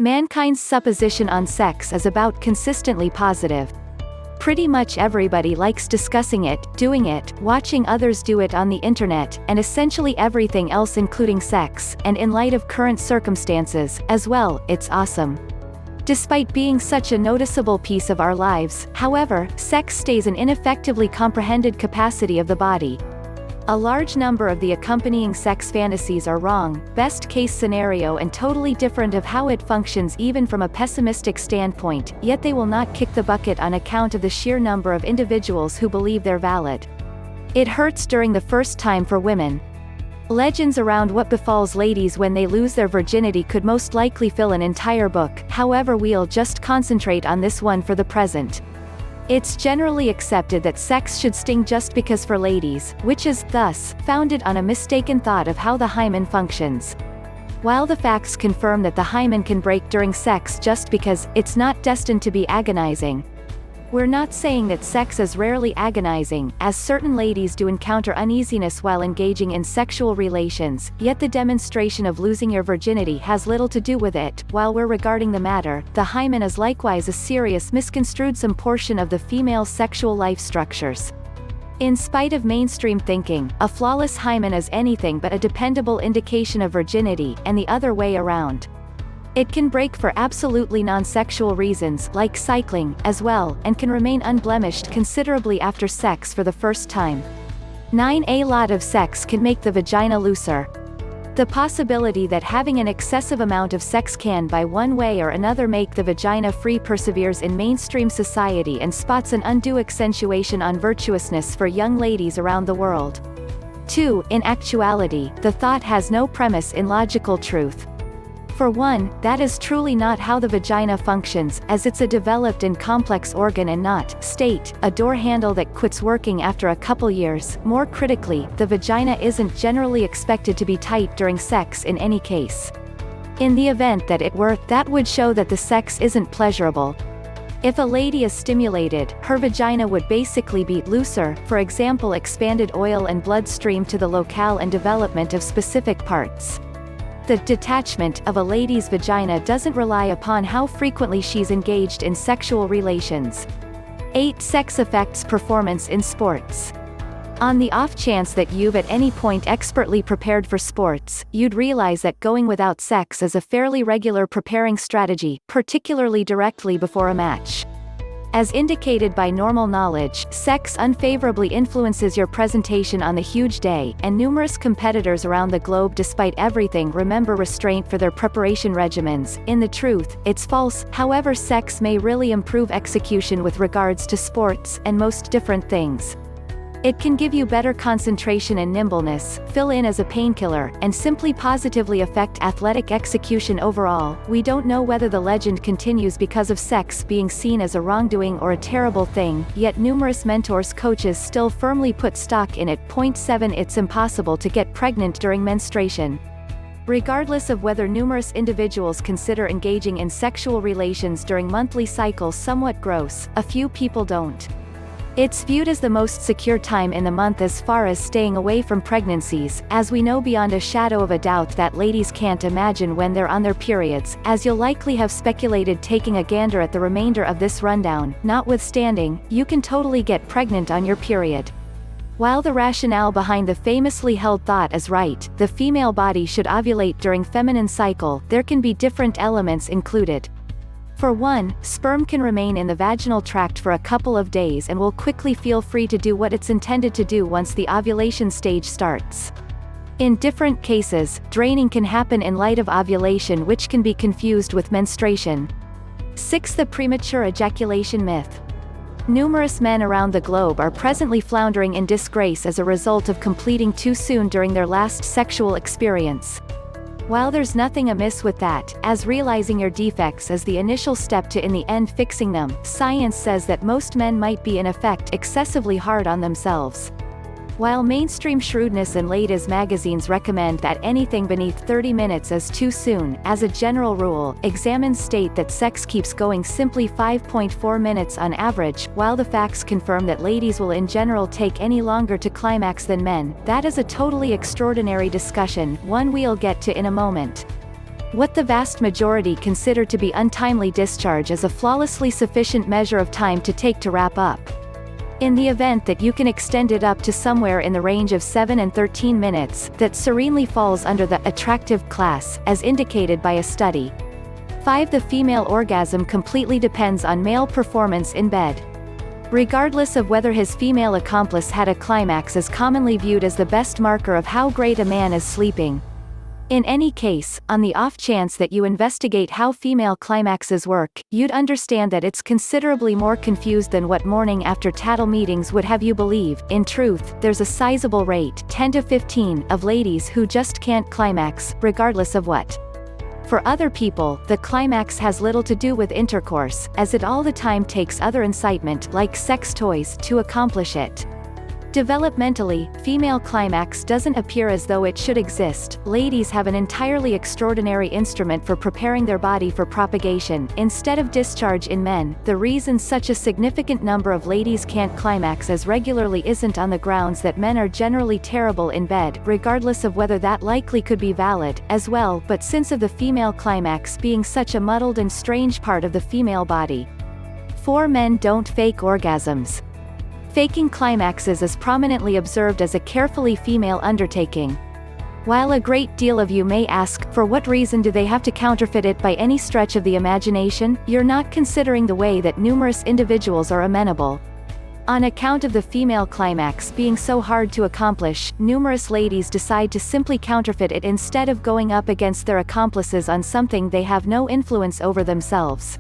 Mankind's supposition on sex is about consistently positive. Pretty much everybody likes discussing it, doing it, watching others do it on the internet, and essentially everything else including sex, and in light of current circumstances, as well, it's awesome. Despite being such a noticeable piece of our lives, however, sex stays an ineffectively comprehended capacity of the body. A large number of the accompanying sex fantasies are wrong, best-case scenario and totally different of how it functions even from a pessimistic standpoint, yet they will not kick the bucket on account of the sheer number of individuals who believe they're valid. It hurts during the first time for women. Legends around what befalls ladies when they lose their virginity could most likely fill an entire book, however we'll just concentrate on this one for the present. It's generally accepted that sex should sting just because for ladies, which is, thus, founded on a mistaken thought of how the hymen functions. While the facts confirm that the hymen can break during sex just because, it's not destined to be agonizing. We're not saying that sex is rarely agonizing, as certain ladies do encounter uneasiness while engaging in sexual relations, yet the demonstration of losing your virginity has little to do with it. While we're regarding the matter, the hymen is likewise a serious misconstrued some portion of the female sexual life structures. In spite of mainstream thinking, a flawless hymen is anything but a dependable indication of virginity, and the other way around. It can break for absolutely non-sexual reasons, like cycling, as well, and can remain unblemished considerably after sex for the first time. 9. A lot of sex can make the vagina looser. The possibility that having an excessive amount of sex can by one way or another make the vagina free perseveres in mainstream society and spots an undue accentuation on virtuousness for young ladies around the world. 2. In actuality, the thought has no premise in logical truth. For one, that is truly not how the vagina functions, as it's a developed and complex organ and not, state, a door handle that quits working after a couple years. More critically, the vagina isn't generally expected to be tight during sex in any case. In the event that it were, that would show that the sex isn't pleasurable. If a lady is stimulated, her vagina would basically be looser, for example expanded oil and blood stream to the locale and development of specific parts. The detachment of a lady's vagina doesn't rely upon how frequently she's engaged in sexual relations. 8. Sex affects performance in sports. On the off chance that you've at any point expertly prepared for sports, you'd realize that going without sex is a fairly regular preparing strategy, particularly directly before a match. As indicated by normal knowledge, sex unfavorably influences your presentation on the huge day, and numerous competitors around the globe despite everything remember restraint for their preparation regimens. In the truth, it's false, however sex may really improve execution with regards to sports, and most different things. It can give you better concentration and nimbleness, fill in as a painkiller, and simply positively affect athletic execution overall. We don't know whether the legend continues because of sex being seen as a wrongdoing or a terrible thing, yet numerous mentors coaches still firmly put stock in it. 7. It's impossible to get pregnant during menstruation. Regardless of whether numerous individuals consider engaging in sexual relations during monthly cycles somewhat gross, a few people don't. It's viewed as the most secure time in the month as far as staying away from pregnancies, as we know beyond a shadow of a doubt that ladies can't imagine when they're on their periods, as you'll likely have speculated taking a gander at the remainder of this rundown. Notwithstanding, you can totally get pregnant on your period. While the rationale behind the famously held thought is right, the female body should ovulate during feminine cycle, there can be different elements included. For one, sperm can remain in the vaginal tract for a couple of days and will quickly feel free to do what it's intended to do once the ovulation stage starts. In different cases, draining can happen in light of ovulation, which can be confused with menstruation. 6. The premature ejaculation myth. Numerous men around the globe are presently floundering in disgrace as a result of completing too soon during their last sexual experience. While there's nothing amiss with that, as realizing your defects is the initial step to in the end fixing them, science says that most men might be in effect excessively hard on themselves. While mainstream shrewdness and ladies magazines recommend that anything beneath 30 minutes is too soon, as a general rule, examines state that sex keeps going simply 5.4 minutes on average, while the facts confirm that ladies will in general take any longer to climax than men. That is a totally extraordinary discussion, one we'll get to in a moment. What the vast majority consider to be untimely discharge is a flawlessly sufficient measure of time to take to wrap up. In the event that you can extend it up to somewhere in the range of 7 and 13 minutes, that serenely falls under the attractive class, as indicated by a study. 5. The female orgasm completely depends on male performance in bed. Regardless of whether his female accomplice had a climax, is commonly viewed as the best marker of how great a man is sleeping. In any case, on the off chance that you investigate how female climaxes work, you'd understand that it's considerably more confused than what morning after tattle meetings would have you believe. In truth, there's a sizable rate, 10 to 15, of ladies who just can't climax, regardless of what. For other people, the climax has little to do with intercourse, as it all the time takes other incitement, like sex toys, to accomplish it. Developmentally, female climax doesn't appear as though it should exist. Ladies have an entirely extraordinary instrument for preparing their body for propagation, instead of discharge in men. The reason such a significant number of ladies can't climax as regularly isn't on the grounds that men are generally terrible in bed, regardless of whether that likely could be valid, as well, but since of the female climax being such a muddled and strange part of the female body. 4. Men don't fake orgasms. Faking climaxes is prominently observed as a carefully female undertaking. While a great deal of you may ask, for what reason do they have to counterfeit it by any stretch of the imagination, you're not considering the way that numerous individuals are amenable. On account of the female climax being so hard to accomplish, numerous ladies decide to simply counterfeit it instead of going up against their accomplices on something they have no influence over themselves.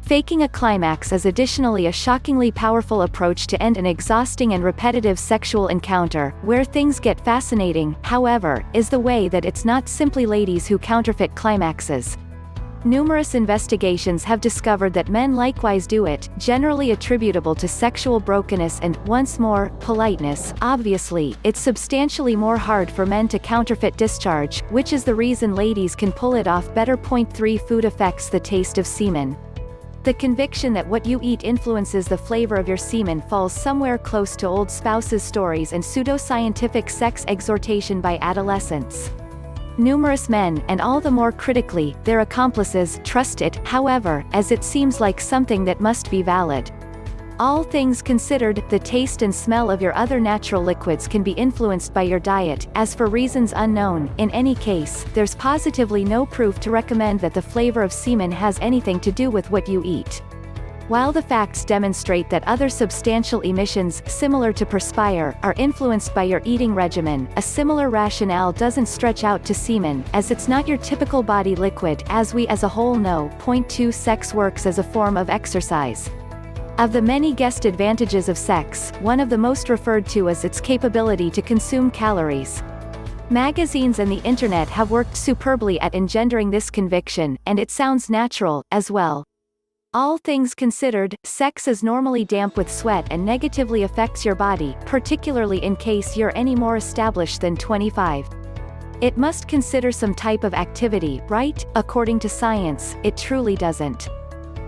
Faking a climax is additionally a shockingly powerful approach to end an exhausting and repetitive sexual encounter. Where things get fascinating, however, is the way that it's not simply ladies who counterfeit climaxes. Numerous investigations have discovered that men likewise do it, generally attributable to sexual brokenness and, once more, politeness. Obviously, it's substantially more hard for men to counterfeit discharge, which is the reason ladies can pull it off better. 3. Food affects the taste of semen. The conviction that what you eat influences the flavor of your semen falls somewhere close to old spouses' stories and pseudoscientific sex exhortation by adolescents. Numerous men, and all the more critically, their accomplices, trust it, however, as it seems like something that must be valid. All things considered, the taste and smell of your other natural liquids can be influenced by your diet, as for reasons unknown. In any case, there's positively no proof to recommend that the flavor of semen has anything to do with what you eat. While the facts demonstrate that other substantial emissions, similar to perspire, are influenced by your eating regimen, a similar rationale doesn't stretch out to semen, as it's not your typical body liquid, as we as a whole know. 2. Sex works as a form of exercise. Of the many guessed advantages of sex, one of the most referred to is its capability to consume calories. Magazines and the internet have worked superbly at engendering this conviction, and it sounds natural, as well. All things considered, sex is normally damp with sweat and negatively affects your body, particularly in case you're any more established than 25. It must consider some type of activity, right? According to science, it truly doesn't.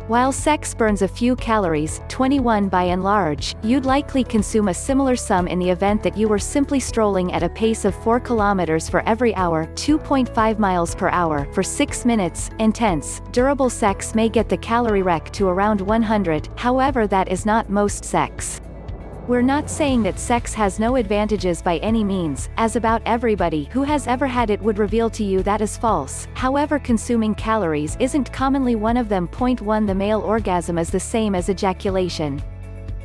While sex burns a few calories, 21 by and large, you'd likely consume a similar sum in the event that you were simply strolling at a pace of 4 kilometers for every hour, 2.5 miles per hour, for 6 minutes. Intense, durable sex may get the calorie wreck to around 100, however that is not most sex. We're not saying that sex has no advantages by any means, as about everybody who has ever had it would reveal to you that is false. However, consuming calories isn't commonly one of them. 1. The male orgasm is the same as ejaculation.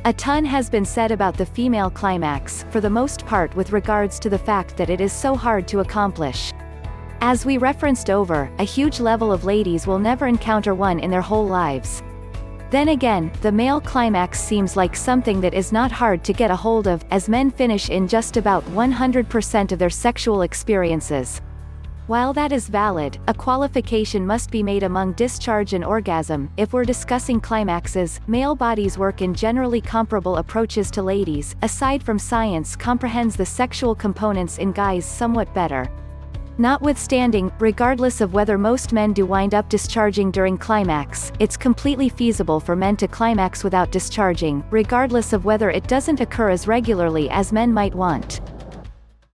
A ton has been said about the female climax, for the most part with regards to the fact that it is so hard to accomplish. As we referenced over, a huge level of ladies will never encounter one in their whole lives. Then again, the male climax seems like something that is not hard to get a hold of, as men finish in just about 100% of their sexual experiences. While that is valid, a qualification must be made among discharge and orgasm. If we're discussing climaxes, male bodies work in generally comparable approaches to ladies, aside from science comprehends the sexual components in guys somewhat better. Notwithstanding, regardless of whether most men do wind up discharging during climax, it's completely feasible for men to climax without discharging, regardless of whether it doesn't occur as regularly as men might want.